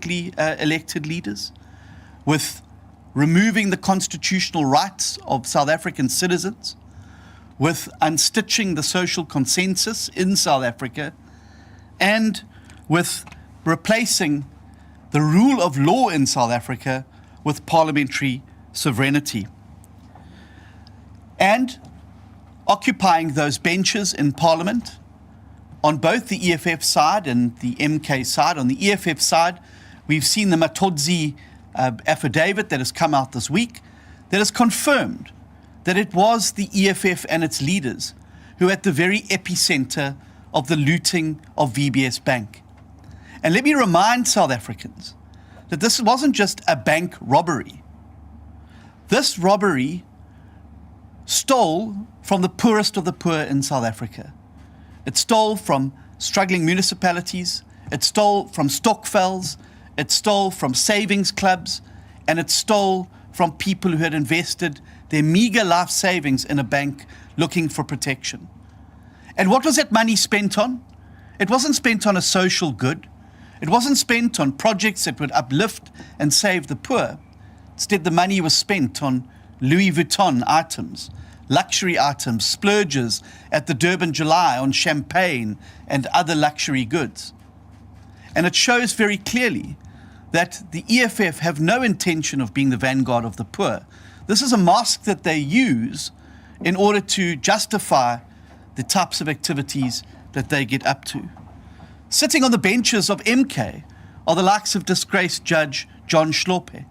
democratically elected leaders, with removing the constitutional rights of South African citizens, with unstitching the social consensus in South Africa, and with replacing the rule of law in South Africa with parliamentary sovereignty. And occupying those benches in Parliament on both the EFF side and the MK side. On the EFF side, we've seen the Matodzi affidavit that has come out this week that has confirmed that it was the EFF and its leaders who were at the very epicenter of the looting of VBS Bank. And let me remind South Africans that this wasn't just a bank robbery. This robbery stole from the poorest of the poor in South Africa. It stole from struggling municipalities, it stole from stokvels, it stole from savings clubs, and it stole from people who had invested their meager life savings in a bank looking for protection. And what was that money spent on? It wasn't spent on a social good. It wasn't spent on projects that would uplift and save the poor. Instead, the money was spent on Louis Vuitton items, luxury items, splurges at the Durban July on champagne and other luxury goods. And it shows very clearly that the EFF have no intention of being the vanguard of the poor. This is a mask that they use in order to justify the types of activities that they get up to. Sitting on the benches of MK are the likes of disgraced Judge John Schloppe.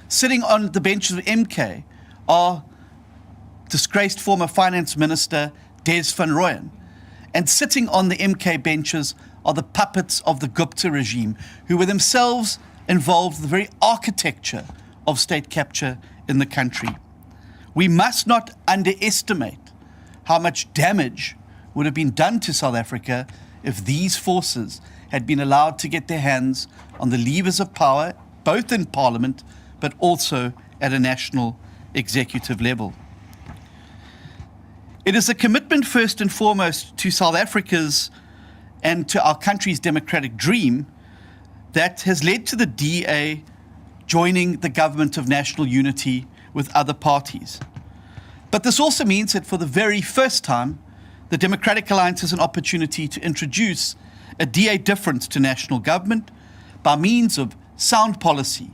Sitting on the benches of MK are disgraced former Finance Minister Des van Rooyen. And sitting on the MK benches are the puppets of the Gupta regime, who were themselves involved in the very architecture of state capture in the country. We must not underestimate how much damage would have been done to South Africa if these forces had been allowed to get their hands on the levers of power, both in Parliament, but also at a national executive level. It is a commitment first and foremost to South Africa's and to our country's democratic dream that has led to the DA joining the government of national unity with other parties. But this also means that for the very first time, the Democratic Alliance has an opportunity to introduce a DA different to national government by means of sound policy,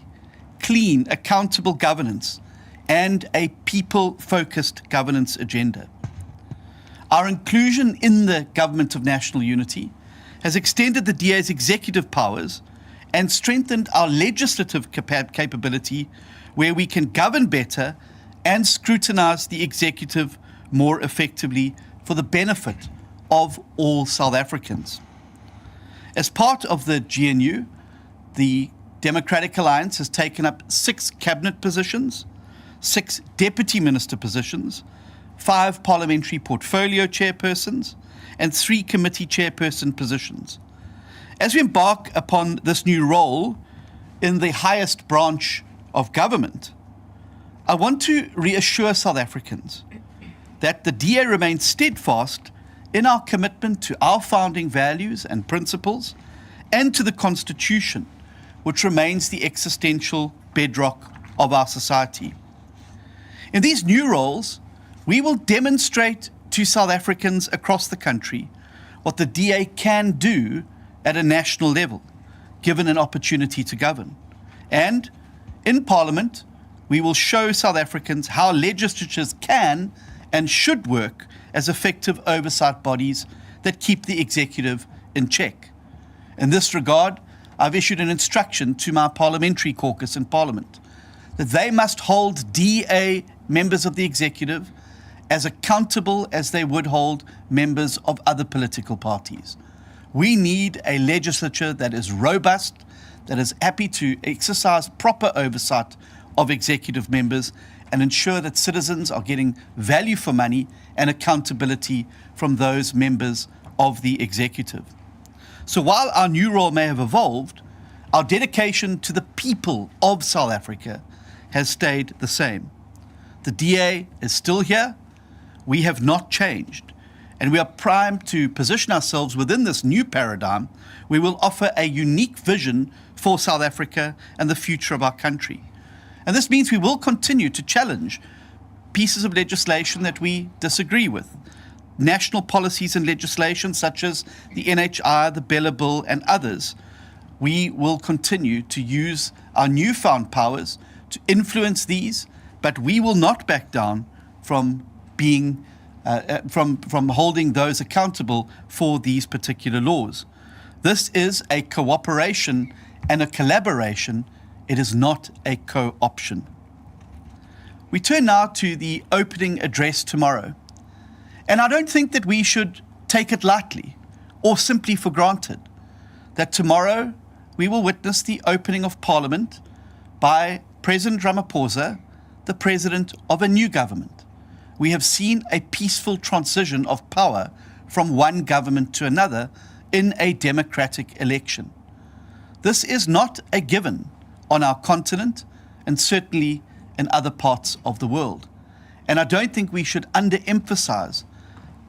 clean, accountable governance, and a people-focused governance agenda. Our inclusion in the government of national unity has extended the DA's executive powers and strengthened our legislative capability, where we can govern better and scrutinize the executive more effectively for the benefit of all South Africans. As part of the GNU, the Democratic Alliance has taken up 6 cabinet positions, 6 deputy minister positions, 5 parliamentary portfolio chairpersons, and 3 committee chairperson positions. As we embark upon this new role in the highest branch of government, I want to reassure South Africans that the DA remains steadfast in our commitment to our founding values and principles and to the Constitution, which remains the existential bedrock of our society. In these new roles, we will demonstrate to South Africans across the country what the DA can do at a national level, given an opportunity to govern. And in Parliament, we will show South Africans how legislatures can and should work as effective oversight bodies that keep the executive in check. In this regard, I've issued an instruction to my parliamentary caucus in Parliament that they must hold DA members of the executive as accountable as they would hold members of other political parties. We need a legislature that is robust, that is happy to exercise proper oversight of executive members and ensure that citizens are getting value for money and accountability from those members of the executive. So while our new role may have evolved, our dedication to the people of South Africa has stayed the same. The DA is still here. We have not changed. and we are primed to position ourselves within this new paradigm. We will offer a unique vision for South Africa and the future of our country. And this means we will continue to challenge pieces of legislation that we disagree with, national policies and legislation such as the NHI, the Bella Bill, and others. We will continue to use our newfound powers to influence these, but we will not back down from being from holding those accountable for these particular laws. This is a cooperation and a collaboration. It is not a co-option. We turn now to the opening address tomorrow. And I don't think that we should take it lightly or simply for granted that tomorrow we will witness the opening of Parliament by President Ramaphosa, the president of a new government. We have seen a peaceful transition of power from one government to another in a democratic election. This is not a given on our continent and certainly in other parts of the world. And I don't think we should underemphasize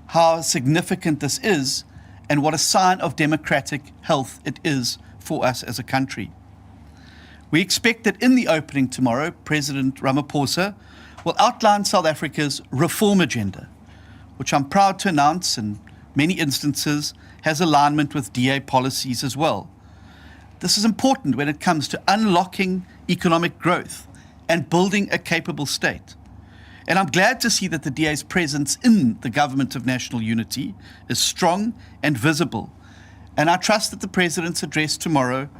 how significant this is and what a sign of democratic health it is for us as a country. We expect that in the opening tomorrow, President Ramaphosa will outline South Africa's reform agenda, which I'm proud to announce in many instances has alignment with DA policies as well. This is important when it comes to unlocking economic growth and building a capable state. And I'm glad to see that the DA's presence in the Government of National Unity is strong and visible. And I trust that the President's address tomorrow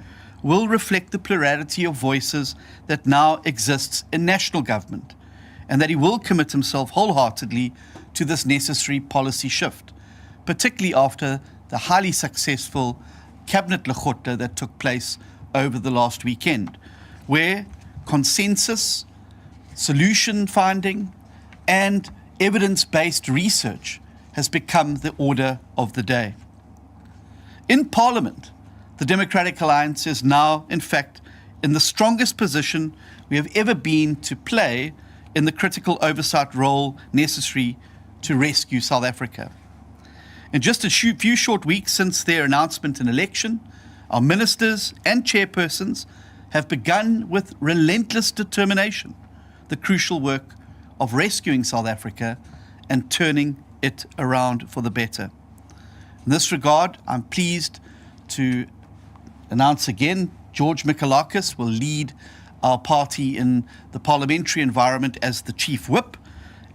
will reflect the plurality of voices that now exists in national government, and that he will commit himself wholeheartedly to this necessary policy shift, particularly after the highly successful Cabinet Lekgotla that took place over the last weekend, where consensus, solution finding, and evidence-based research has become the order of the day. In Parliament, the Democratic Alliance is now, in fact, in the strongest position we have ever been to play in the critical oversight role necessary to rescue South Africa. In just a few short weeks since their announcement and election, our ministers and chairpersons have begun with relentless determination the crucial work of rescuing South Africa and turning it around for the better. In this regard, I'm pleased to announce again George Mikalakis will lead our party in the parliamentary environment as the chief whip,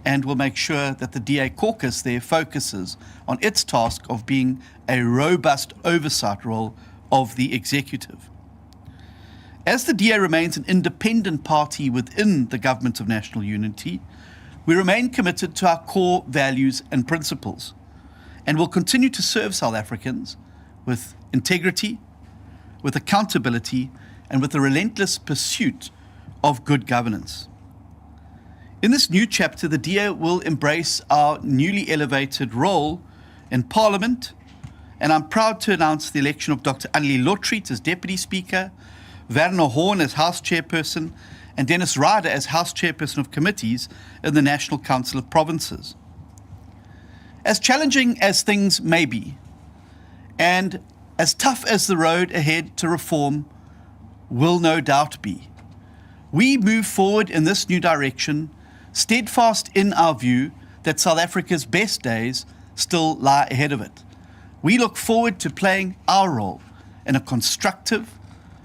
and will make sure that the DA caucus there focuses on its task of being a robust oversight role of the executive. As the DA remains an independent party within the Government of National Unity, we remain committed to our core values and principles, and will continue to serve South Africans with integrity, with accountability, and with a relentless pursuit of good governance. In this new chapter, the DA will embrace our newly elevated role in Parliament, and I'm proud to announce the election of Dr. Anneli Lotriet as Deputy Speaker, Werner Horn as House Chairperson, and Dennis Ryder as House Chairperson of Committees in the National Council of Provinces. As challenging as things may be, and as tough as the road ahead to reform will no doubt be, we move forward in this new direction, steadfast in our view that South Africa's best days still lie ahead of it. We look forward to playing our role in a constructive,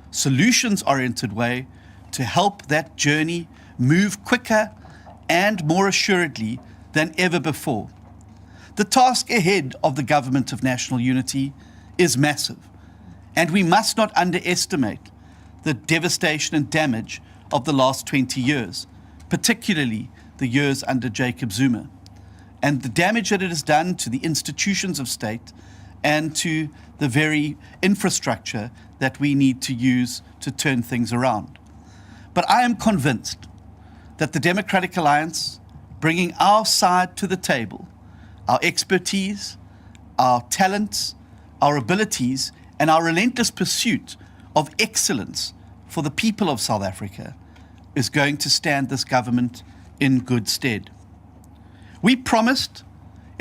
solutions-oriented way to help that journey move quicker and more assuredly than ever before. The task ahead of the Government of National Unity is massive, and we must not underestimate the devastation and damage of the last 20 years, particularly the years under Jacob Zuma, and the damage that it has done to the institutions of state and to the very infrastructure that we need to use to turn things around. But I am convinced that the Democratic Alliance, bringing our side to the table, our expertise, our talents, our abilities, and our relentless pursuit of excellence for the people of South Africa, is going to stand this government in good stead. We promised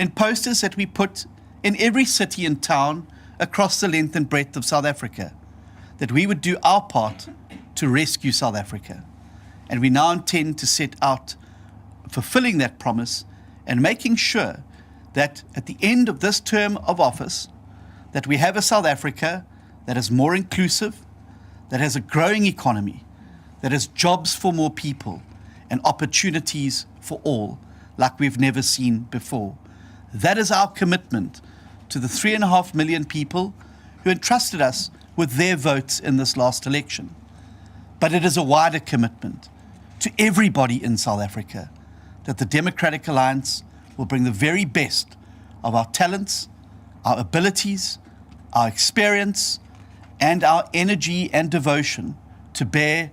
in posters that we put in every city and town across the length and breadth of South Africa, that we would do our part to rescue South Africa. And we now intend to set out fulfilling that promise and making sure that at the end of this term of office, that we have a South Africa that is more inclusive, that has a growing economy, that has jobs for more people and opportunities for all, like we've never seen before. That is our commitment to the 3.5 million people who entrusted us with their votes in this last election. But it is a wider commitment to everybody in South Africa that the Democratic Alliance will bring the very best of our talents, our abilities, our experience, and our energy and devotion to bear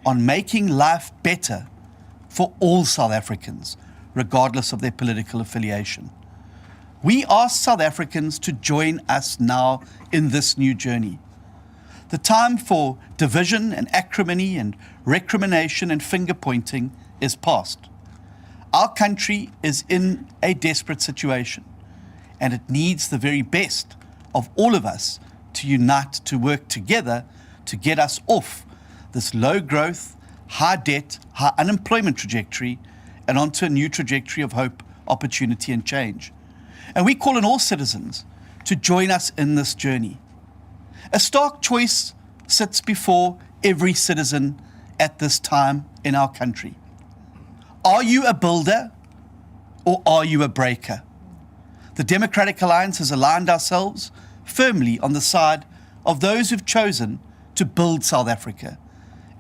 on making life better for all South Africans, regardless of their political affiliation. We ask South Africans to join us now in this new journey. The time for division and acrimony and recrimination and finger-pointing is past. Our country is in a desperate situation, and it needs the very best of all of us to unite, to work together to get us off this low growth, high debt, high unemployment trajectory and onto a new trajectory of hope, opportunity and change. And we call on all citizens to join us in this journey. A stark choice sits before every citizen at this time in our country. Are you a builder or are you a breaker? The Democratic Alliance has aligned ourselves firmly on the side of those who've chosen to build South Africa.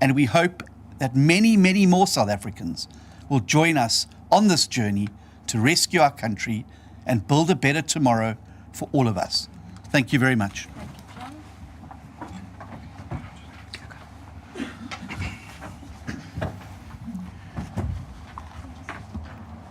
And we hope that many, many more South Africans will join us on this journey to rescue our country and build a better tomorrow for all of us. Thank you very much.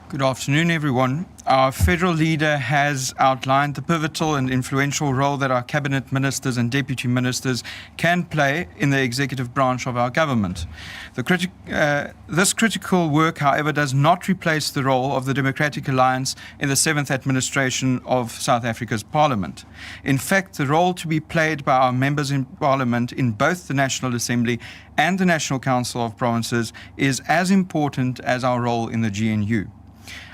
Good afternoon, everyone. Our federal leader has outlined the pivotal and influential role that our cabinet ministers and deputy ministers can play in the executive branch of our government. This critical work, however, does not replace the role of the Democratic Alliance in the 7th administration of South Africa's Parliament. In fact, the role to be played by our members in Parliament in both the National Assembly and the National Council of Provinces is as important as our role in the GNU.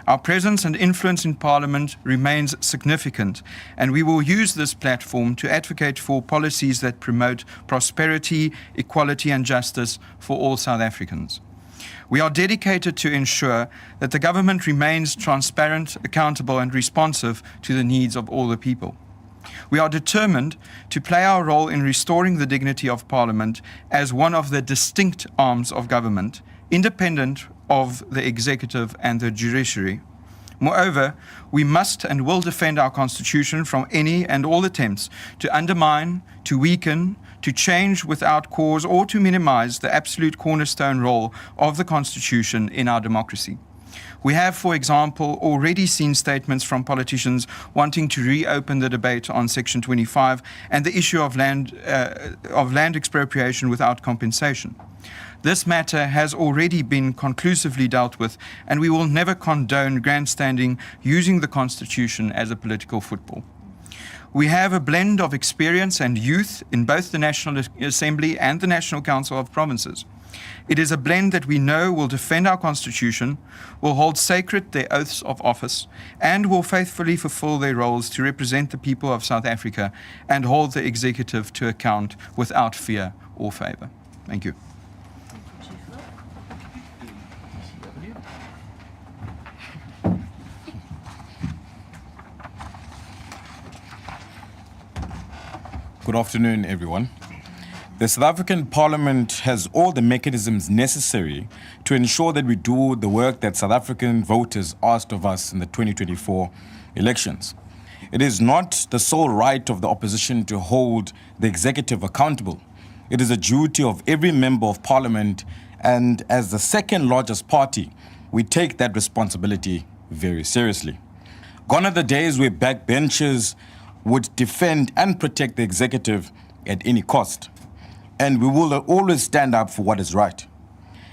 Our presence and influence in Parliament remains significant, and we will use this platform to advocate for policies that promote prosperity, equality and justice for all South Africans. We are dedicated to ensure that the government remains transparent, accountable and responsive to the needs of all the people. We are determined to play our role in restoring the dignity of Parliament as one of the distinct arms of government, independent of the executive and the judiciary. Moreover, we must and will defend our Constitution from any and all attempts to undermine, to weaken, to change without cause, or to minimize the absolute cornerstone role of the Constitution in our democracy. We have, for example, already seen statements from politicians wanting to reopen the debate on Section 25 and the issue of land expropriation without compensation. This matter has already been conclusively dealt with, and we will never condone grandstanding using the Constitution as a political football. We have a blend of experience and youth in both the National Assembly and the National Council of Provinces. It is a blend that we know will defend our Constitution, will hold sacred their oaths of office, and will faithfully fulfill their roles to represent the people of South Africa and hold the executive to account without fear or favour. Thank you. Good afternoon, everyone. The South African Parliament has all the mechanisms necessary to ensure that we do the work that South African voters asked of us in the 2024 elections. It is not the sole right of the opposition to hold the executive accountable. It is a duty of every member of Parliament, and as the second largest party, we take that responsibility very seriously. Gone are the days where backbenchers would defend and protect the executive at any cost. And we will always stand up for what is right.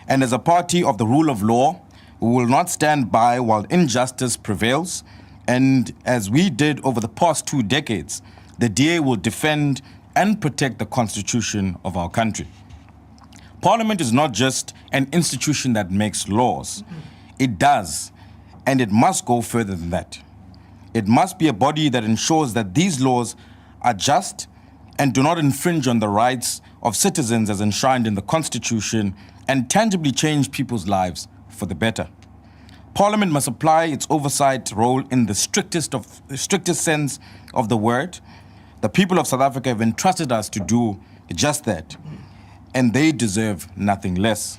And as a party of the rule of law, we will not stand by while injustice prevails And as we did over the past 2 decades, the DA will defend and protect the constitution of our country. Parliament is not just an institution that makes laws. It does, and it must go further than that. It must be a body that ensures that these laws are just and do not infringe on the rights of citizens as enshrined in the Constitution and tangibly change people's lives for the better. Parliament must apply its oversight role in the strictest sense of the word. The people of South Africa have entrusted us to do just that, and they deserve nothing less.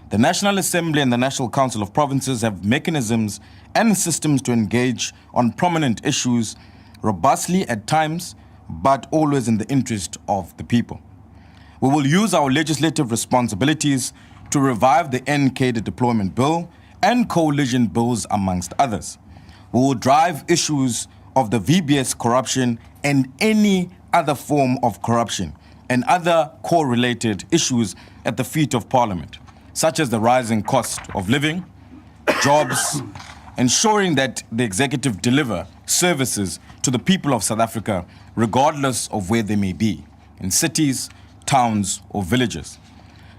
The National Assembly and the National Council of Provinces have mechanisms and systems to engage on prominent issues robustly at times, but always in the interest of the people. We will use our legislative responsibilities to revive the NK Deployment Bill and coalition bills, amongst others. We will drive issues of the VBS corruption and any other form of corruption and other core-related issues at the feet of Parliament, such as the rising cost of living, jobs, ensuring that the executive deliver services to the people of South Africa, regardless of where they may be, in cities, towns, or villages.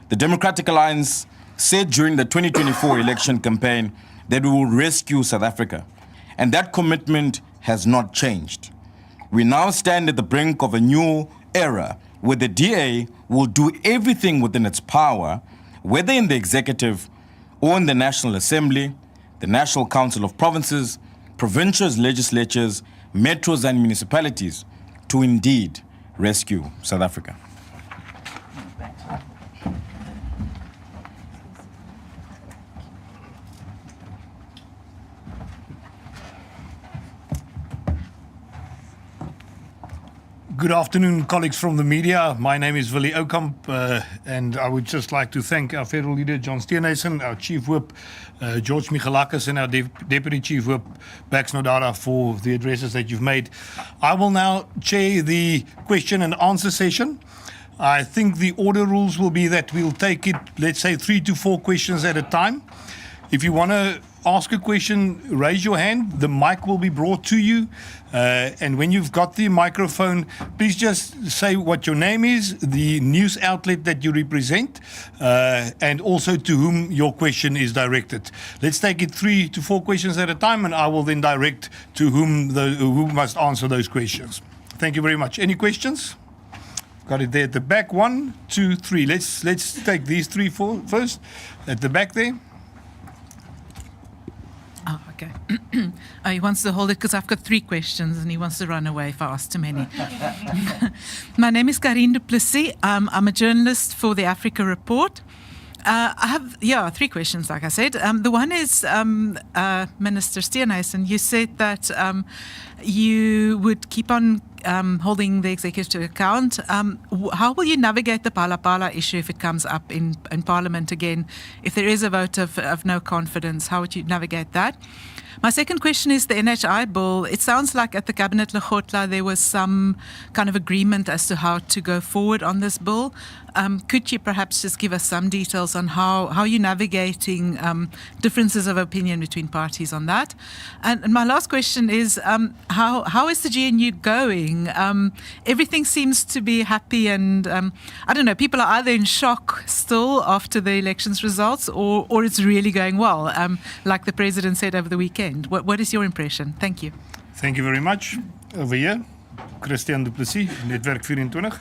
The Democratic Alliance said during the 2024 election campaign that we will rescue South Africa, and that commitment has not changed. We now stand at the brink of a new era where the DA will do everything within its power, whether in the executive or in the National Assembly, the National Council of Provinces, provincial legislatures, metros and municipalities, to indeed rescue South Africa. Good afternoon, colleagues from the media. My name is Willie Oukamp, and I would just like to thank our federal leader, John Steenhuisen, our chief whip, George Michalakis, and our deputy chief whip, Bax Nodara, for the addresses that you've made. I will now chair the question and answer session. I think the order rules will be that we'll take it, let's say, 3 to 4 questions at a time. If you want to ask a question, raise your hand. The mic will be brought to you. And when you've got the microphone, please just say what your name is, the news outlet that you represent, and also to whom your question is directed. Let's take it 3 to 4 questions at a time, and I will then direct to who must answer those questions. Thank you very much. Any questions? Got it there at the back. 1, 2, 3. Let's take these 3 first. At the back there. Oh, okay. He wants to hold it because I've got 3 questions and he wants to run away if I ask too many. My name is Karine du Plessis. I'm a journalist for the Africa Report. I have, 3 questions, like I said. The one is, Minister Steenhuisen, you said that you would keep on holding the executive to account. How will you navigate the Pala issue if it comes up in Parliament again? If there is a vote of no confidence, how would you navigate that? My second question is the NHI bill. It sounds like at the Cabinet Lekgotla there was some kind of agreement as to how to go forward on this bill. Could you perhaps just give us some details on how you're navigating differences of opinion between parties on that? And my last question is, how is the GNU going? Everything seems to be happy and, I don't know, people are either in shock still after the elections results or it's really going well, like the President said over the weekend. What is your impression? Thank you. Thank you very much. Over here, Christian du Plessis, Netwerk 24.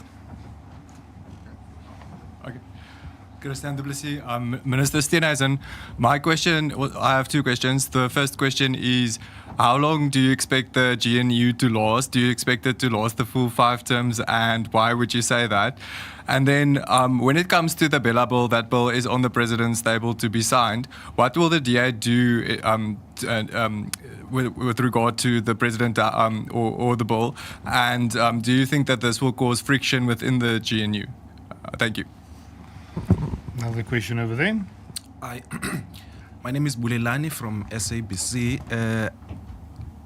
Christian du Plessis, Minister Steenhuisen. My question, I have 2 questions. The first question is, how long do you expect the GNU to last? Do you expect it to last the full 5 terms, and why would you say that? And then when it comes to the Bella bill, that bill is on the President's table to be signed. What will the DA do with regard to the President or the bill? And do you think that this will cause friction within the GNU? Thank you. Another question over there. My name is Bulelani from SABC.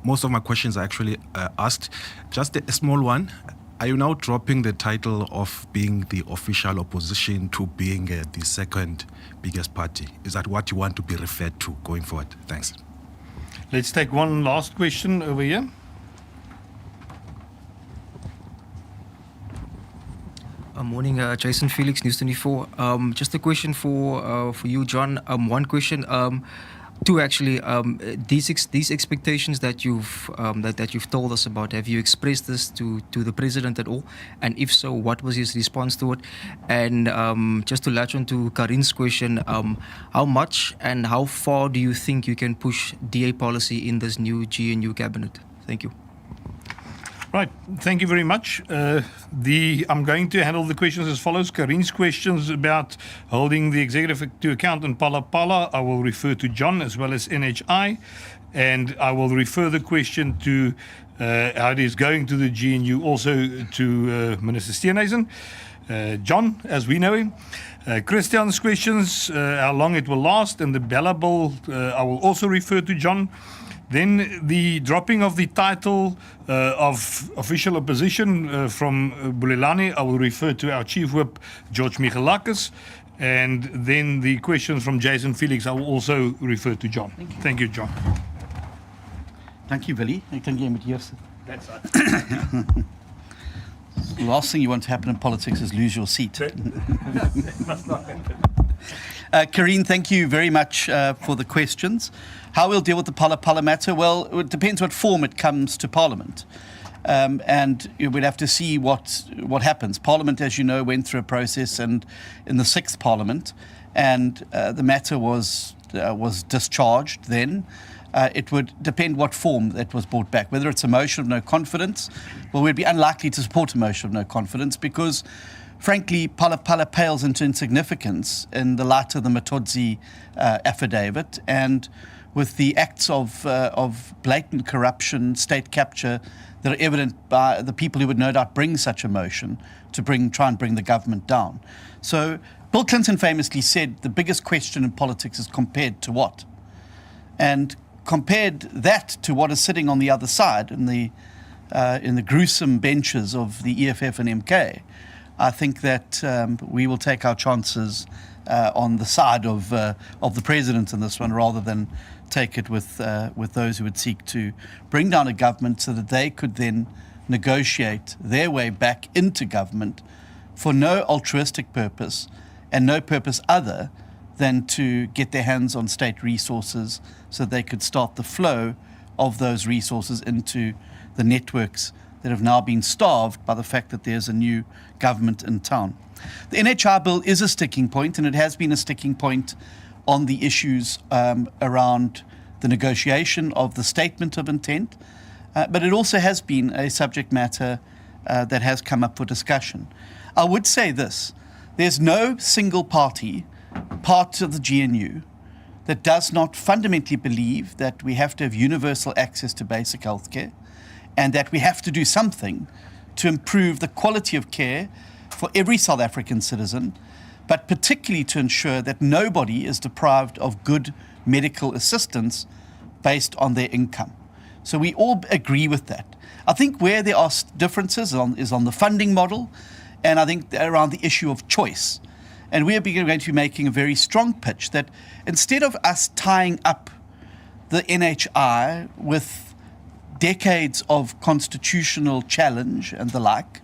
Most of my questions are actually asked. Just a small one. Are you now dropping the title of being the official opposition to being the second biggest party? Is that what you want to be referred to going forward? Thanks. Let's take one last question over here. Morning, Jason Felix, News 24. Just a question for you, John. One question, two actually. These expectations that you've that you've told us about, have you expressed this to the president at all? And if so, what was his response to it? And just to latch on to Karin's question, how much and how far do you think you can push DA policy in this new GNU cabinet? Thank you. Right, thank you very much. I'm going to handle the questions as follows. Karin's questions about holding the executive to account in Pala Pala, I will refer to John as well as NHI, and I will refer the question to how it is going to the GNU also to Minister Steenhuisen. John, as we know him. Christian's questions, how long it will last, and the Bella Bill, I will also refer to John. Then the dropping of the title of official opposition from Bulelani, I will refer to our Chief Whip, George Michalakis. And then the questions from Jason Felix, I will also refer to John. Thank you, John. Thank you, Willie. Ek dink jy moet eers. That's right. The last thing you want to happen in politics is lose your seat. Karine, thank you very much for the questions. How we'll deal with the Pala Pala matter? Well, it depends what form it comes to Parliament. And we'd have to see what happens. Parliament, as you know, went through a process and in the 6th Parliament, and the matter was discharged then. It would depend what form that was brought back. Whether it's a motion of no confidence, well, we'd be unlikely to support a motion of no confidence because, frankly, Pala Pala pales into insignificance in the light of the Matodzi affidavit and with the acts of blatant corruption, state capture that are evident by the people who would no doubt bring such a motion to try and bring the government down. So Bill Clinton famously said the biggest question in politics is compared to what? And compared that to what is sitting on the other side in the gruesome benches of the EFF and MK, I think that we will take our chances on the side of the president in this one, rather than take it with those who would seek to bring down a government so that they could then negotiate their way back into government for no altruistic purpose and no purpose other than to get their hands on state resources so they could start the flow of those resources into the networks that have now been starved by the fact that there's a new government in town. The NHI bill is a sticking point, and it has been a sticking point on the issues around the negotiation of the statement of intent, but it also has been a subject matter that has come up for discussion. I would say this, there's no single part of the GNU that does not fundamentally believe that we have to have universal access to basic health care and that we have to do something to improve the quality of care for every South African citizen, but particularly to ensure that nobody is deprived of good medical assistance based on their income. So we all agree with that. I think where there are differences is on the funding model, and I think around the issue of choice. And we are going to be making a very strong pitch that instead of us tying up the NHI with decades of constitutional challenge and the like,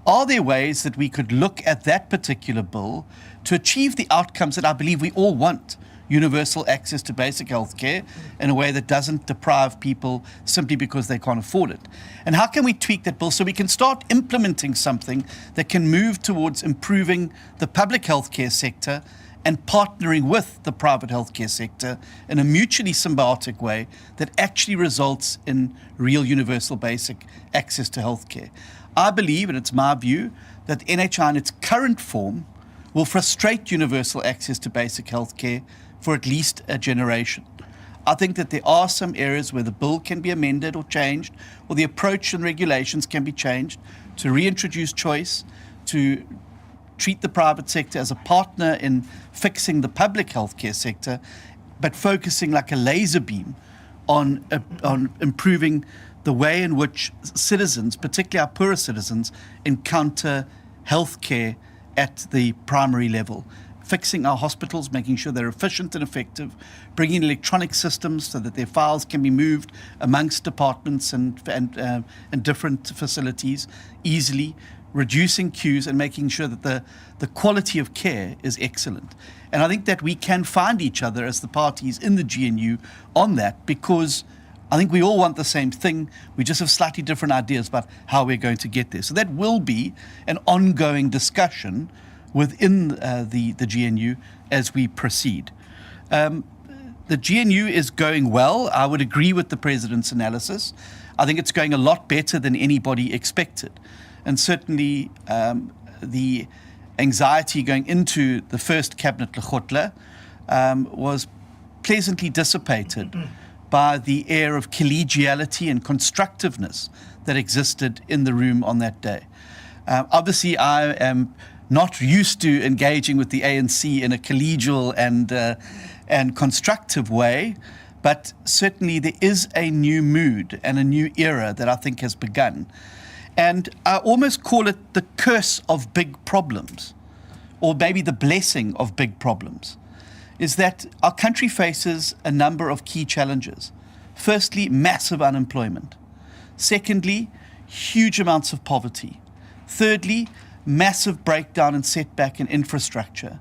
are there ways that we could look at that particular bill to achieve the outcomes that I believe we all want? Universal access to basic health care in a way that doesn't deprive people simply because they can't afford it. And how can we tweak that bill so we can start implementing something that can move towards improving the public healthcare sector and partnering with the private healthcare sector in a mutually symbiotic way that actually results in real universal basic access to healthcare? I believe, and it's my view, that the NHI in its current form will frustrate universal access to basic health care for at least a generation. I think that there are some areas where the bill can be amended or changed, or the approach and regulations can be changed to reintroduce choice, to treat the private sector as a partner in fixing the public healthcare sector, but focusing like a laser beam on improving the way in which citizens, particularly our poorer citizens, encounter healthcare at the primary level. fixing our hospitals, making sure they're efficient and effective, bringing electronic systems so that their files can be moved amongst departments and different facilities easily, reducing queues and making sure that the quality of care is excellent. And I think that we can find each other as the parties in the GNU on that, because I think we all want the same thing. We just have slightly different ideas about how we're going to get there. So that will be an ongoing discussion within the GNU as we proceed. The GNU is going well. I would agree with the President's analysis. I think it's going a lot better than anybody expected. And certainly the anxiety going into the first Cabinet Lekgotla was pleasantly dissipated by the air of collegiality and constructiveness that existed in the room on that day. Obviously, I am not used to engaging with the ANC in a collegial and constructive way, but certainly there is a new mood and a new era that I think has begun. And I almost call it the curse of big problems, or maybe the blessing of big problems, is that our country faces a number of key challenges. Firstly, massive unemployment. Secondly, huge amounts of poverty. Thirdly, massive breakdown and setback in infrastructure.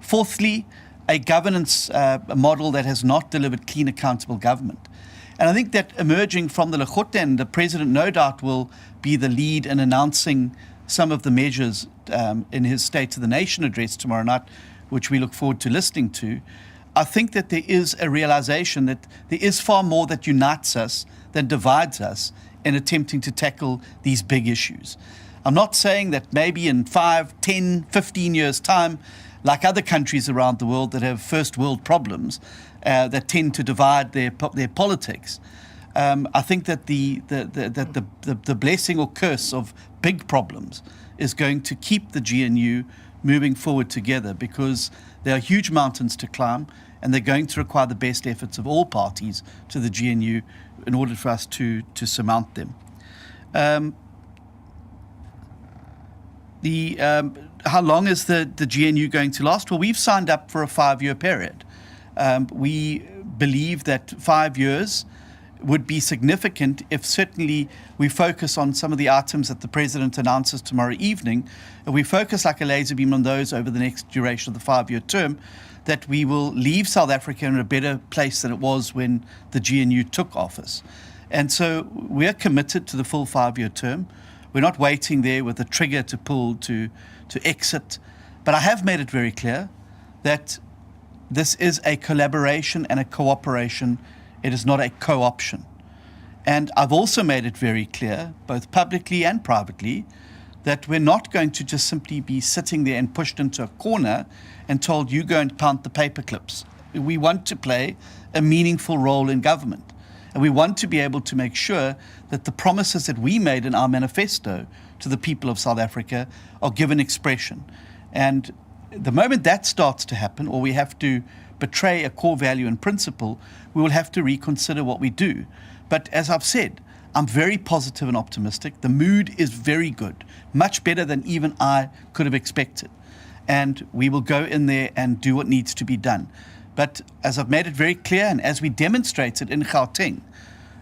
Fourthly, a governance model that has not delivered clean, accountable government. And I think that emerging from the Lekgotla, and the President no doubt will be the lead in announcing some of the measures in his State of the Nation address tomorrow night, which we look forward to listening to. I think that there is a realization that there is far more that unites us than divides us in attempting to tackle these big issues. I'm not saying that maybe in 5, 10, 15 years' time, like other countries around the world that have first world problems that tend to divide their politics, I think that the blessing or curse of big problems is going to keep the GNU moving forward together, because there are huge mountains to climb, and they're going to require the best efforts of all parties to the GNU in order for us to surmount them. How long is the GNU going to last? Well, we've signed up for a 5-year period. We believe that 5 years would be significant if certainly we focus on some of the items that the President announces tomorrow evening, and we focus like a laser beam on those over the next duration of the 5-year term, that we will leave South Africa in a better place than it was when the GNU took office. And so we're committed to the full 5-year term. We're not waiting there with a trigger to pull to exit. But I have made it very clear that this is a collaboration and a cooperation. It is not a co-option. And I've also made it very clear, both publicly and privately, that we're not going to just simply be sitting there and pushed into a corner and told, you go and count the paper clips. We want to play a meaningful role in government. And we want to be able to make sure that the promises that we made in our manifesto to the people of South Africa are given expression. And the moment that starts to happen, or we have to betray a core value and principle, we will have to reconsider what we do. But as I've said, I'm very positive and optimistic. The mood is very good, much better than even I could have expected. And we will go in there and do what needs to be done. But as I've made it very clear, and as we demonstrated in Gauteng,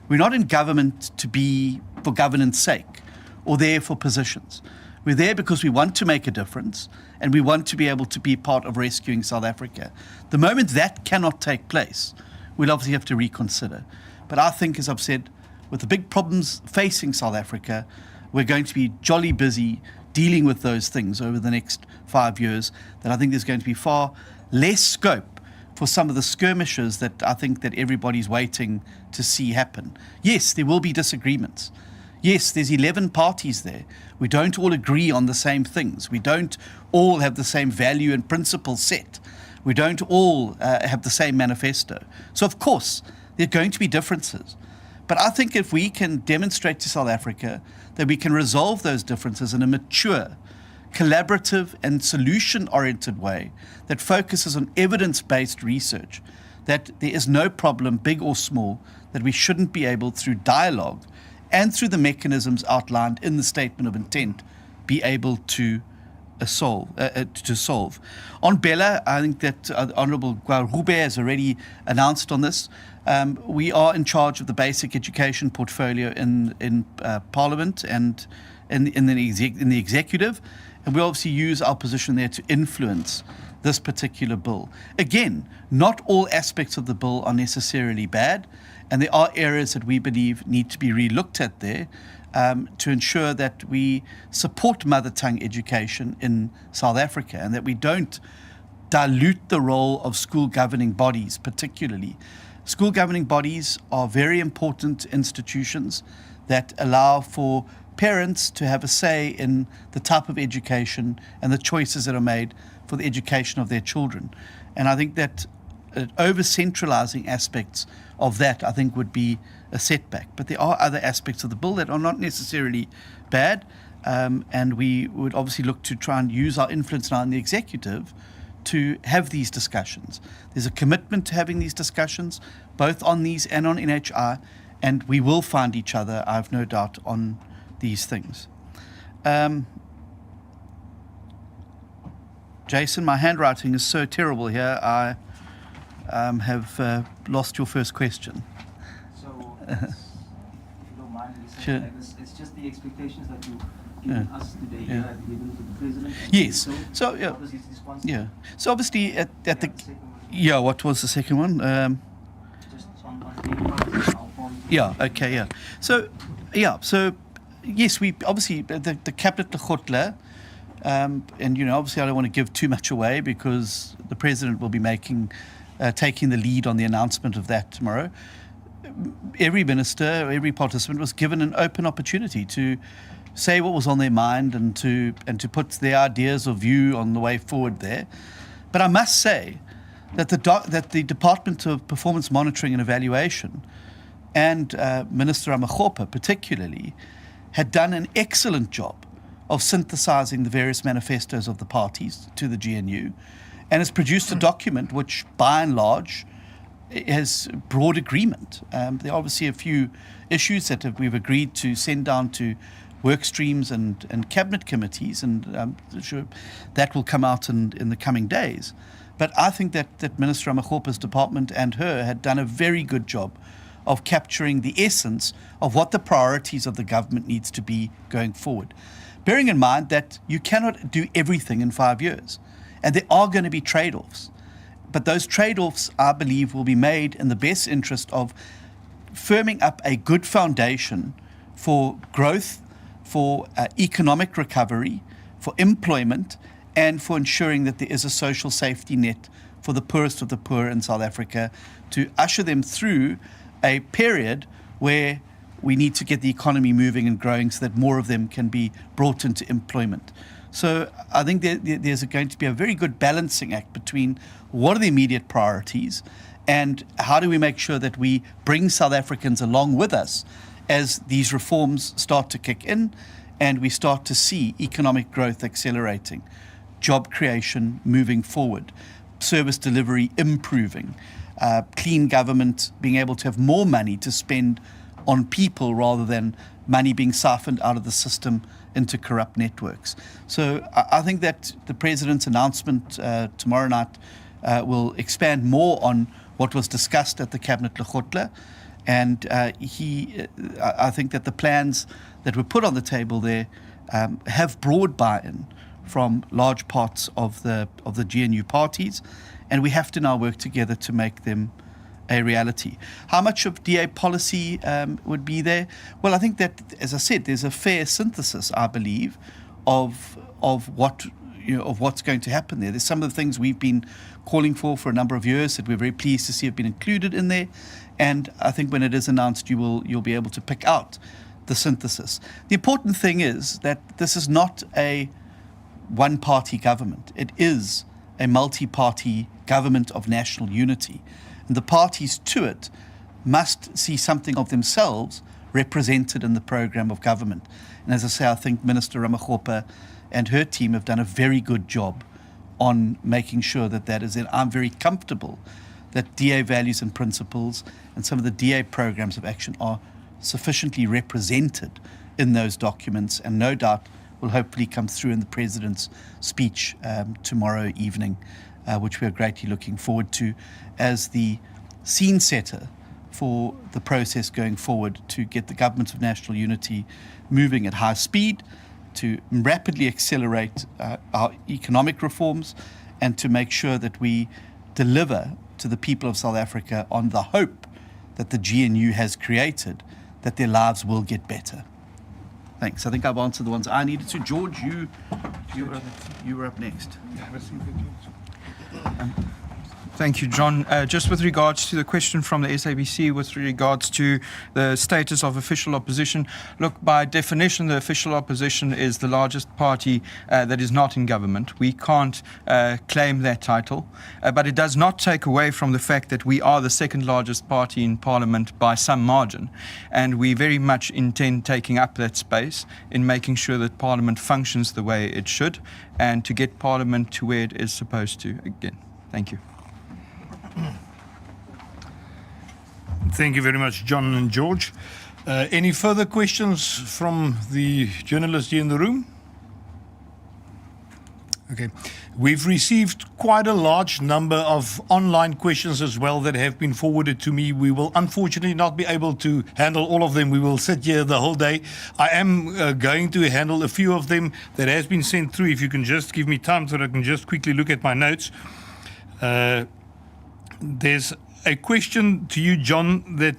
we're not in government to be for governance sake or there for positions. We're there because we want to make a difference, and we want to be able to be part of rescuing South Africa. The moment that cannot take place, we'll obviously have to reconsider. But I think, as I've said, with the big problems facing South Africa, we're going to be jolly busy dealing with those things over the next 5 years, that I think there's going to be far less scope for some of the skirmishes that I think that everybody's waiting to see happen. Yes, there will be disagreements. Yes, there's 11 parties there. We don't all agree on the same things. We don't all have the same value and principle set. We don't all have the same manifesto. So, of course, there are going to be differences. But I think if we can demonstrate to South Africa that we can resolve those differences in a mature, collaborative and solution-oriented way that focuses on evidence-based research, that there is no problem, big or small, that we shouldn't be able, through dialogue and through the mechanisms outlined in the Statement of Intent, be able to solve. On Bella, I think that Honourable Guarube has already announced on this. We are in charge of the basic education portfolio in Parliament and in the executive, and we obviously use our position there to influence this particular bill. Again, not all aspects of the bill are necessarily bad, and there are areas that we believe need to be re-looked at there to ensure that we support mother tongue education in South Africa and that we don't dilute the role of school governing bodies particularly. School governing bodies are very important institutions that allow for parents to have a say in the type of education and the choices that are made for the education of their children. And I think that over-centralizing aspects of that, I think, would be a setback. But there are other aspects of the bill that are not necessarily bad, and we would obviously look to try and use our influence now in the executive to have these discussions. There's a commitment to having these discussions, both on these and on NHI, and we will find each other, I have no doubt, on these things. Jason, my handwriting is so terrible here, I have lost your first question. So, if you don't mind, Sure. it's just the expectations that you've given us today here at the level of the president. Yes. So, yeah. What was his response? Yeah. So obviously at the second one, yeah, what was the second one? just on the how far you Yeah. Okay. Yeah. So yes, we obviously the cabinet Lekgotla, and obviously I don't want to give too much away because the president will be taking the lead on the announcement of that tomorrow. Every minister, every participant was given an open opportunity to say what was on their mind and to put their ideas or view on the way forward there. But I must say that the Department of Performance Monitoring and Evaluation and Minister Ramokgopa particularly had done an excellent job of synthesizing the various manifestos of the parties to the GNU and has produced a document which, by and large, has broad agreement. There are obviously a few issues that we've agreed to send down to work streams and cabinet committees, and I'm sure that will come out in the coming days. But I think that Minister Ramokgopa's department and her had done a very good job of capturing the essence of what the priorities of the government needs to be going forward. Bearing in mind that you cannot do everything in 5 years, and there are going to be trade-offs. But those trade-offs, I believe, will be made in the best interest of firming up a good foundation for growth, for economic recovery, for employment, and for ensuring that there is a social safety net for the poorest of the poor in South Africa to usher them through a period where we need to get the economy moving and growing so that more of them can be brought into employment. So I think there's going to be a very good balancing act between what are the immediate priorities and how do we make sure that we bring South Africans along with us as these reforms start to kick in and we start to see economic growth accelerating, job creation moving forward, service delivery improving, clean government being able to have more money to spend on people rather than money being siphoned out of the system into corrupt networks. So I think that the president's announcement tomorrow night will expand more on what was discussed at the Cabinet Lekgotla, and I think that the plans that were put on the table there have broad buy-in from large parts of the GNU parties, and we have to now work together to make them a reality. How much of DA policy would be there? Well, I think that, as I said, there's a fair synthesis, I believe, of what's going to happen there. There's some of the things we've been calling for a number of years that we're very pleased to see have been included in there, and I think when it is announced, you'll be able to pick out the synthesis. The important thing is that this is not a one-party government. It is a multi-party government of national unity. And the parties to it must see something of themselves represented in the program of government. And as I say, I think Minister Ramokgopa and her team have done a very good job on making sure that is it. I'm very comfortable that DA values and principles and some of the DA programs of action are sufficiently represented in those documents, and no doubt will hopefully come through in the President's speech tomorrow evening, which we are greatly looking forward to as the scene setter for the process going forward to get the Government of National Unity moving at high speed, to rapidly accelerate our economic reforms, and to make sure that we deliver to the people of South Africa on the hope that the GNU has created, that their lives will get better. Thanks. I think I've answered the ones I needed to. George, you were up next. Thank you, John. Just with regards to the question from the SABC with regards to the status of official opposition, look, by definition, the official opposition is the largest party that is not in government. We can't claim that title, but it does not take away from the fact that we are the second largest party in Parliament by some margin, and we very much intend taking up that space in making sure that Parliament functions the way it should and to get Parliament to where it is supposed to again. Thank you. Thank you very much, John and George. Any further questions from the journalists here in the room? Okay. We've received quite a large number of online questions as well that have been forwarded to me. We will unfortunately not be able to handle all of them. We will sit here the whole day. I am going to handle a few of them that has been sent through. If you can just give me time so that I can just quickly look at my notes. There's a question to you, John, that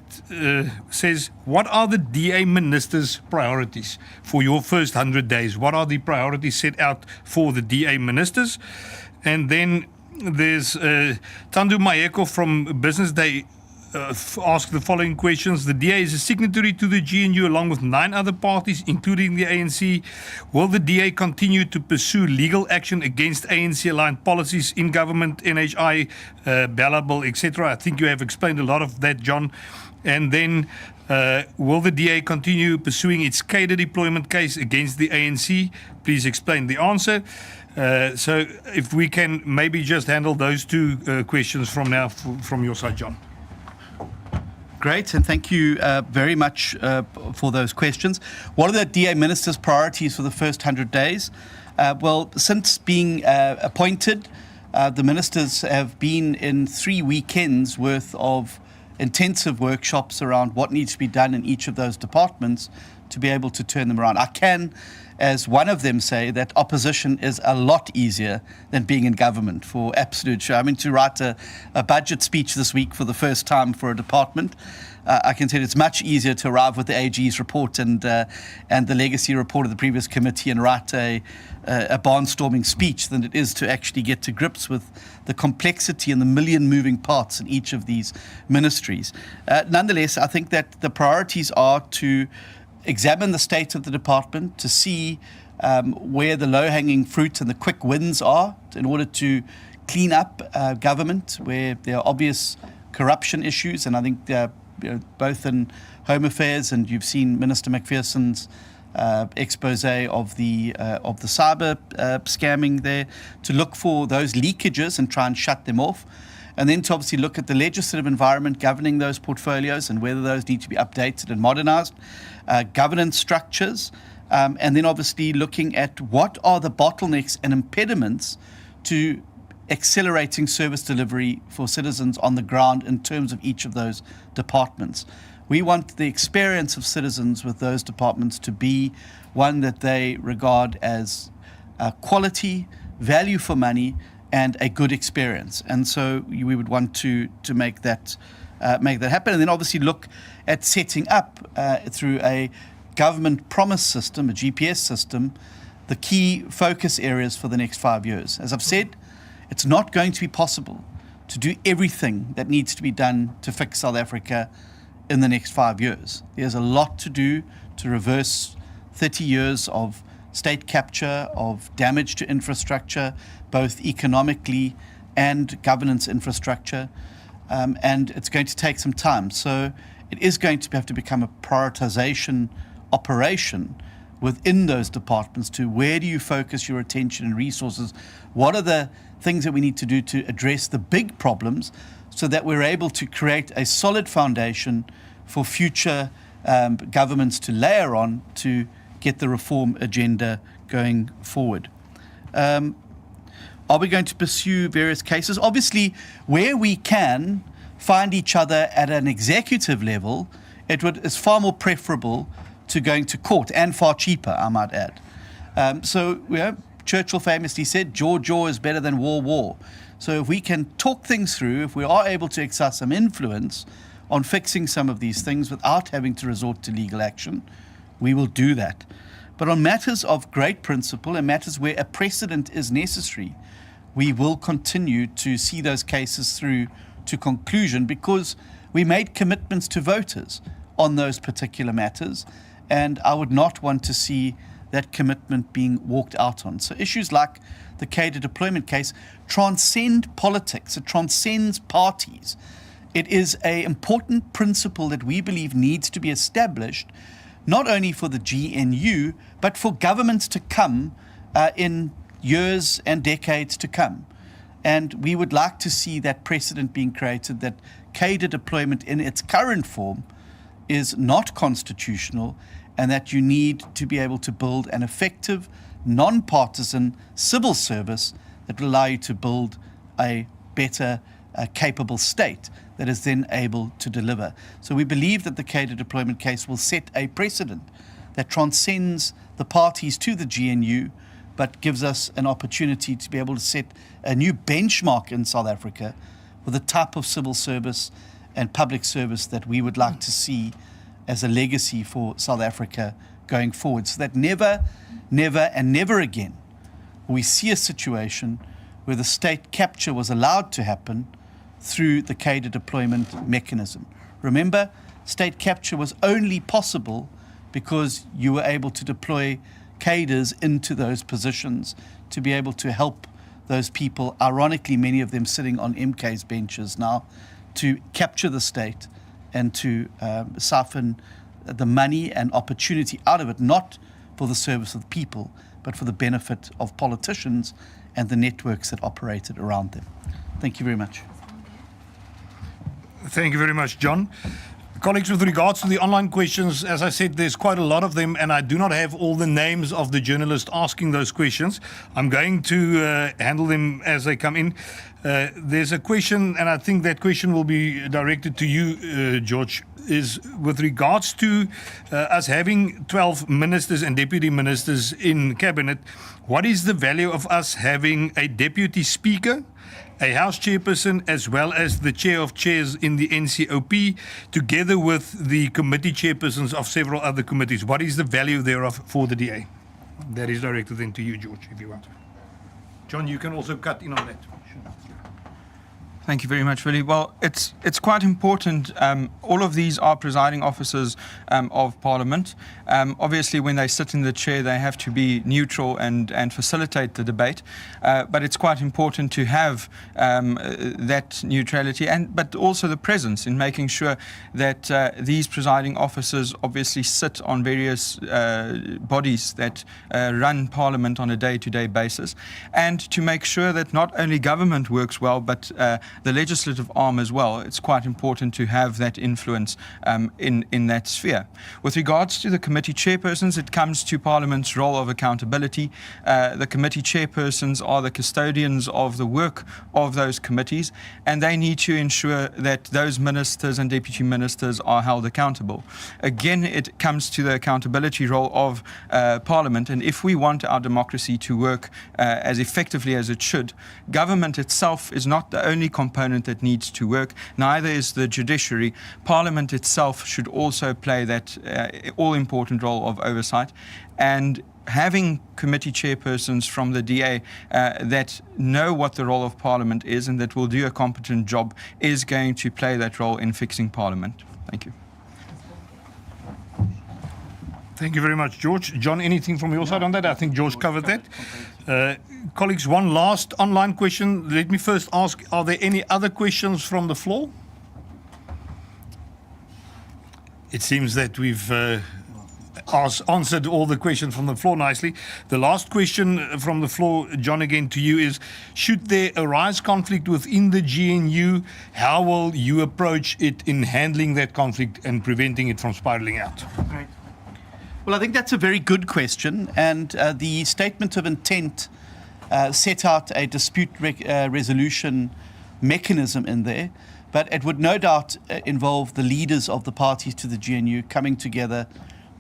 says, what are the DA minister's priorities for your first 100 days? What are the priorities set out for the DA ministers? And then there's Tandu Mayeko from Business Day asked the following questions. The DA is a signatory to the GNU along with 9 other parties, including the ANC. Will the DA continue to pursue legal action against ANC-aligned policies in government, NHI, Bellable, etc.? I think you have explained a lot of that, John. And then will the DA continue pursuing its cadre deployment case against the ANC? Please explain the answer. So if we can maybe just handle those 2 questions from now from your side, John. Great, and thank you very much for those questions. What are the DA minister's priorities for the first 100 days? Well, since being appointed, the ministers have been in 3 weekends worth of intensive workshops around what needs to be done in each of those departments to be able to turn them around. I can, as one of them, say that opposition is a lot easier than being in government, for absolute sure. I mean, to write a budget speech this week for the first time for a department, I can tell you it's much easier to arrive with the AG's report and the legacy report of the previous committee and write a barnstorming speech than it is to actually get to grips with the complexity and the million moving parts in each of these ministries. Nonetheless, I think that the priorities are to examine the state of the department, to see where the low-hanging fruit and the quick wins are in order to clean up government where there are obvious corruption issues. And I think both in Home Affairs, and you've seen Minister McPherson's expose of the cyber scamming there, to look for those leakages and try and shut them off. And then to obviously look at the legislative environment governing those portfolios and whether those need to be updated and modernized, governance structures, and then obviously looking at what are the bottlenecks and impediments to accelerating service delivery for citizens on the ground in terms of each of those departments. We want the experience of citizens with those departments to be one that they regard as quality, value for money, and a good experience. And so we would want to make that happen. And then obviously look at setting up through a government promise system, a GPS system, the key focus areas for the next 5 years. As I've said, it's not going to be possible to do everything that needs to be done to fix South Africa in the next 5 years. There's a lot to do to reverse 30 years of state capture, of damage to infrastructure, both economically and governance infrastructure, and it's going to take some time. So it is going to have to become a prioritization operation within those departments to where do you focus your attention and resources, what are the things that we need to do to address the big problems so that we're able to create a solid foundation for future governments to layer on to get the reform agenda going forward. Are we going to pursue various cases? Obviously, where we can find each other at an executive level, it's far more preferable to going to court, and far cheaper, I might add. Churchill famously said, jaw is better than war. So if we can talk things through, if we are able to exert some influence on fixing some of these things without having to resort to legal action, we will do that. But on matters of great principle and matters where a precedent is necessary, we will continue to see those cases through to conclusion, because we made commitments to voters on those particular matters, and I would not want to see that commitment being walked out on. So issues like the cadre deployment case transcend politics, it transcends parties. It is an important principle that we believe needs to be established, not only for the GNU, but for governments to come in years and decades to come. And we would like to see that precedent being created, that cadre deployment in its current form is not constitutional, and that you need to be able to build an effective, non-partisan civil service that will allow you to build a better, capable state that is then able to deliver. So we believe that the cadre deployment case will set a precedent that transcends the parties to the GNU, but gives us an opportunity to be able to set a new benchmark in South Africa for the type of civil service and public service that we would like to see as a legacy for South Africa going forward, so that never again will we see a situation where the state capture was allowed to happen through the cadre deployment mechanism. Remember, state capture was only possible because you were able to deploy cadres into those positions to be able to help those people, ironically many of them sitting on MK's benches now, to capture the state and to siphon the money and opportunity out of it, not for the service of the people, but for the benefit of politicians and the networks that operated around them. Thank you very much. Thank you very much, John. Colleagues, with regards to the online questions, as I said, there's quite a lot of them, and I do not have all the names of the journalists asking those questions. I'm going to handle them as they come in. There's a question, and I think that question will be directed to you, George, is with regards to us having 12 ministers and deputy ministers in cabinet, what is the value of us having a deputy speaker, a House chairperson, as well as the chair of chairs in the NCOP, together with the committee chairpersons of several other committees? What is the value thereof for the DA? That is directed then to you, George, if you want. John, you can also cut in on that. Thank you very much, Willie. Well, it's quite important. All of these are presiding officers of Parliament. Obviously, when they sit in the chair, they have to be neutral and facilitate the debate. But it's quite important to have that neutrality, but also the presence in making sure that these presiding officers obviously sit on various bodies that run Parliament on a day-to-day basis, and to make sure that not only government works well, but the legislative arm as well. It's quite important to have that influence in that sphere. With regards to the committee chairpersons, it comes to Parliament's role of accountability. The committee chairpersons are the custodians of the work of those committees, and they need to ensure that those ministers and deputy ministers are held accountable. Again, it comes to the accountability role of Parliament, and if we want our democracy to work as effectively as it should, government itself is not the only component that needs to work, neither is the judiciary. Parliament itself should also play that all-important role of oversight, and having committee chairpersons from the DA that know what the role of Parliament is and that will do a competent job is going to play that role in fixing Parliament. Thank you. Thank you very much, George. John, anything from your side on that? I think George covered that. Colleagues, one last online question. Let me first ask, are there any other questions from the floor? It seems that we've answered all the questions from the floor nicely. The last question from the floor, John, again to you is, should there arise conflict within the GNU, how will you approach it in handling that conflict and preventing it from spiraling out? Right. Well, I think that's a very good question. And the statement of intent set out a dispute resolution mechanism in there. But it would no doubt involve the leaders of the parties to the GNU coming together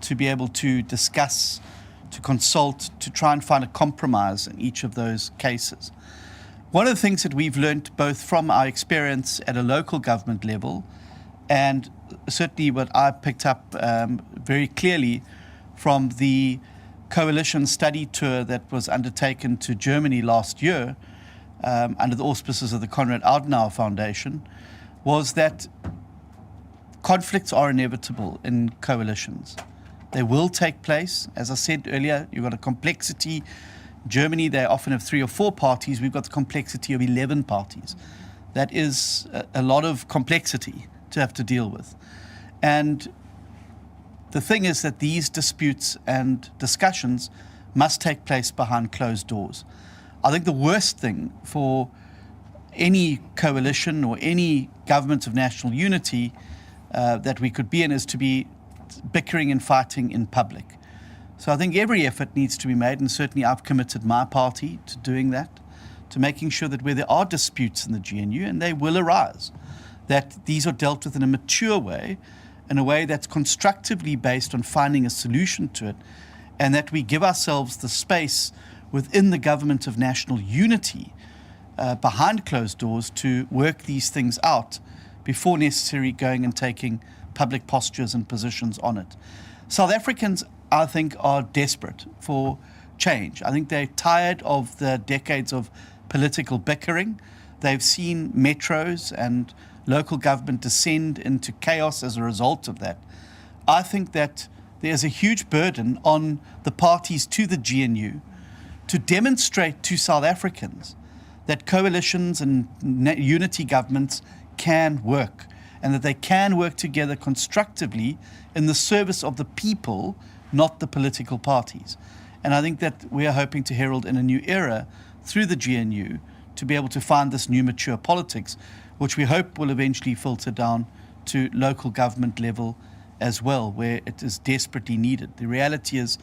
to be able to discuss, to consult, to try and find a compromise in each of those cases. One of the things that we've learned both from our experience at a local government level and certainly what I picked up very clearly from the coalition study tour that was undertaken to Germany last year under the auspices of the Konrad Adenauer Foundation was that conflicts are inevitable in coalitions. They will take place. As I said earlier, you've got a complexity. Germany, they often have 3 or 4 parties. We've got the complexity of 11 parties. That is a lot of complexity to have to deal with. And the thing is that these disputes and discussions must take place behind closed doors. I think the worst thing for any coalition or any government of national unity that we could be in is to be bickering and fighting in public. So I think every effort needs to be made, and certainly I've committed my party to doing that, to making sure that where there are disputes in the GNU, and they will arise, that these are dealt with in a mature way, in a way that's constructively based on finding a solution to it, and that we give ourselves the space within the government of national unity behind closed doors to work these things out before necessary going and taking public postures and positions on it. South Africans, I think, are desperate for change. I think they're tired of the decades of political bickering. They've seen metros and local government descend into chaos as a result of that. I think that there's a huge burden on the parties to the GNU to demonstrate to South Africans that coalitions and unity governments can work, and that they can work together constructively in the service of the people, not the political parties. And I think that we are hoping to herald in a new era through the GNU to be able to find this new mature politics, which we hope will eventually filter down to local government level as well, where it is desperately needed. The reality is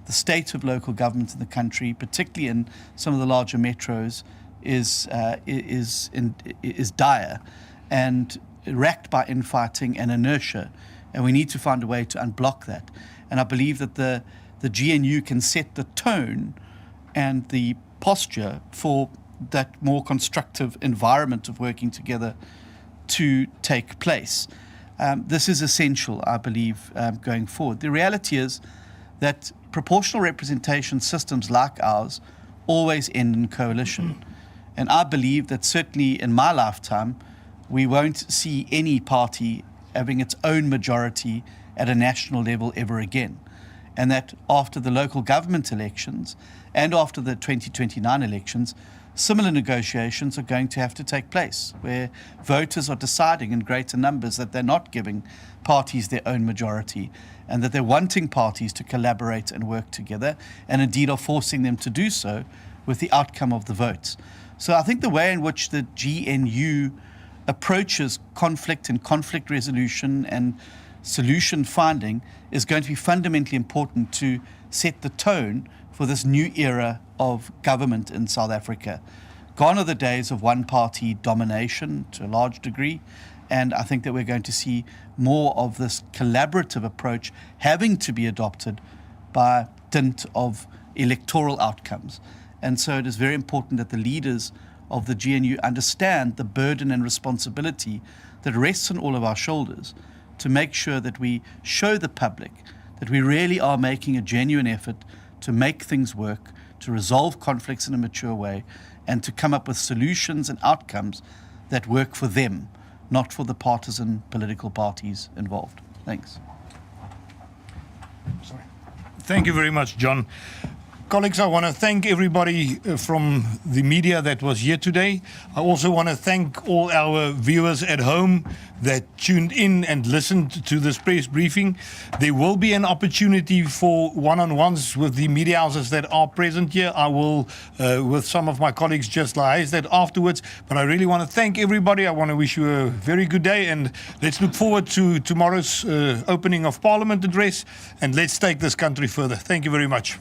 the state of local government in the country, particularly in some of the larger metros, is dire and racked by infighting and inertia, and we need to find a way to unblock that. And I believe that the GNU can set the tone and the posture for that more constructive environment of working together to take place. This is essential, I believe, going forward. The reality is that proportional representation systems like ours always end in coalition. And I believe that certainly in my lifetime, we won't see any party having its own majority at a national level ever again. And that after the local government elections and after the 2029 elections, similar negotiations are going to have to take place, where voters are deciding in greater numbers that they're not giving parties their own majority, and that they're wanting parties to collaborate and work together, and indeed are forcing them to do so with the outcome of the votes. So I think the way in which the GNU approaches conflict and conflict resolution and solution finding is going to be fundamentally important to set the tone for this new era of government in South Africa. Gone are the days of one-party domination to a large degree, and I think that we're going to see more of this collaborative approach having to be adopted by dint of electoral outcomes. And so it is very important that the leaders of the GNU understand the burden and responsibility that rests on all of our shoulders to make sure that we show the public that we really are making a genuine effort to make things work, to resolve conflicts in a mature way, and to come up with solutions and outcomes that work for them, not for the partisan political parties involved. Thanks. Thank you very much, John. Colleagues, I want to thank everybody from the media that was here today. I also want to thank all our viewers at home that tuned in and listened to this press briefing. There will be an opportunity for one-on-ones with the media houses that are present here. I will, with some of my colleagues, just liaise that afterwards. But I really want to thank everybody. I want to wish you a very good day, and let's look forward to tomorrow's opening of Parliament address, and let's take this country further. Thank you very much.